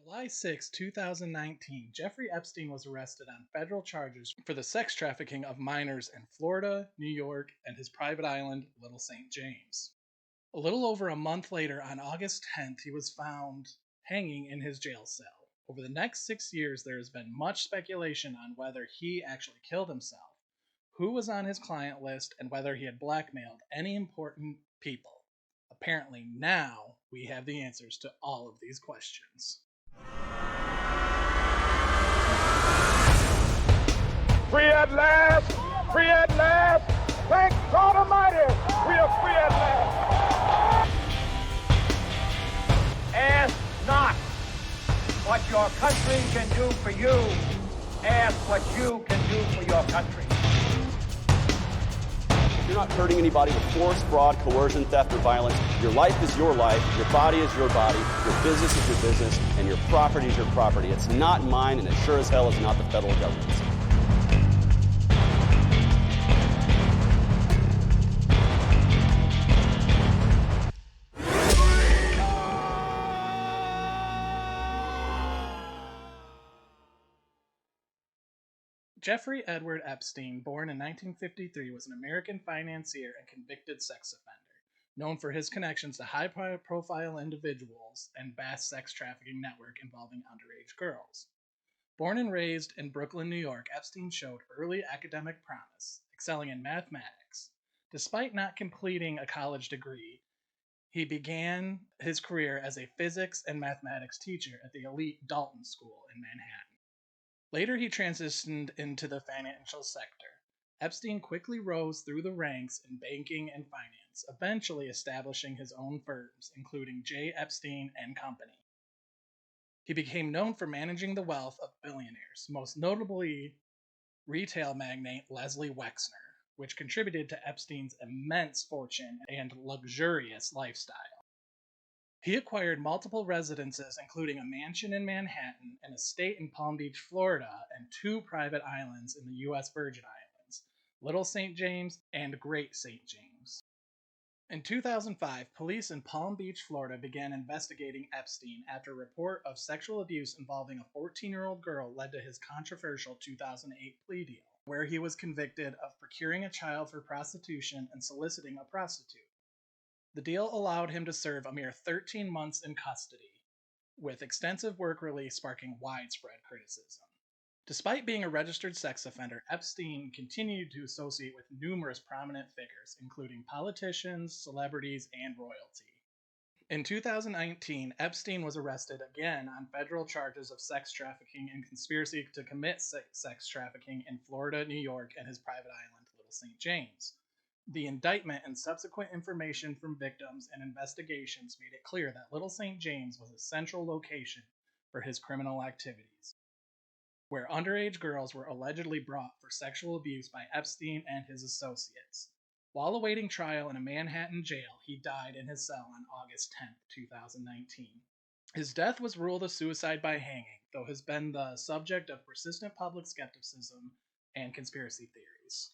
July 6, 2019, Jeffrey Epstein was arrested on federal charges for the sex trafficking of minors in Florida, New York, and his private island, Little St. James. A little over a month later, on August 10th, he was found hanging in his jail cell. Over the next 6 years, there has been much speculation on whether he actually killed himself, who was on his client list, and whether he had blackmailed any important people. Apparently, now we have the answers to all of these questions. Free at last! Free at last! Thank God Almighty! We are free at last! Ask not what your country can do for you. Ask what you can do for your country. You're not hurting anybody with force, fraud, coercion, theft, or violence. Your life is your life, your body is your body, your business is your business, and your property is your property. It's not mine, and it sure as hell is not the federal government's. Jeffrey Edward Epstein, born in 1953, was an American financier and convicted sex offender, known for his connections to high-profile individuals and vast sex trafficking network involving underage girls. Born and raised in Brooklyn, New York, Epstein showed early academic promise, excelling in mathematics. Despite not completing a college degree, he began his career as a physics and mathematics teacher at the elite Dalton School in Manhattan. Later, he transitioned into the financial sector. Epstein quickly rose through the ranks in banking and finance, eventually establishing his own firms, including J. Epstein and Company. He became known for managing the wealth of billionaires, most notably retail magnate Leslie Wexner, which contributed to Epstein's immense fortune and luxurious lifestyle. He acquired multiple residences, including a mansion in Manhattan, an estate in Palm Beach, Florida, and 2 private islands in the U.S. Virgin Islands, Little St. James and Great St. James. In 2005, police in Palm Beach, Florida began investigating Epstein after a report of sexual abuse involving a 14-year-old girl led to his controversial 2008 plea deal, where he was convicted of procuring a child for prostitution and soliciting a prostitute. The deal allowed him to serve a mere 13 months in custody, with extensive work release sparking widespread criticism. Despite being a registered sex offender, Epstein continued to associate with numerous prominent figures, including politicians, celebrities, and royalty. In 2019, Epstein was arrested again on federal charges of sex trafficking and conspiracy to commit sex trafficking in Florida, New York, and his private island, Little St. James. The indictment and subsequent information from victims and investigations made it clear that Little St. James was a central location for his criminal activities, where underage girls were allegedly brought for sexual abuse by Epstein and his associates. While awaiting trial in a Manhattan jail, he died in his cell on August 10, 2019. His death was ruled a suicide by hanging, though has been the subject of persistent public skepticism and conspiracy theories.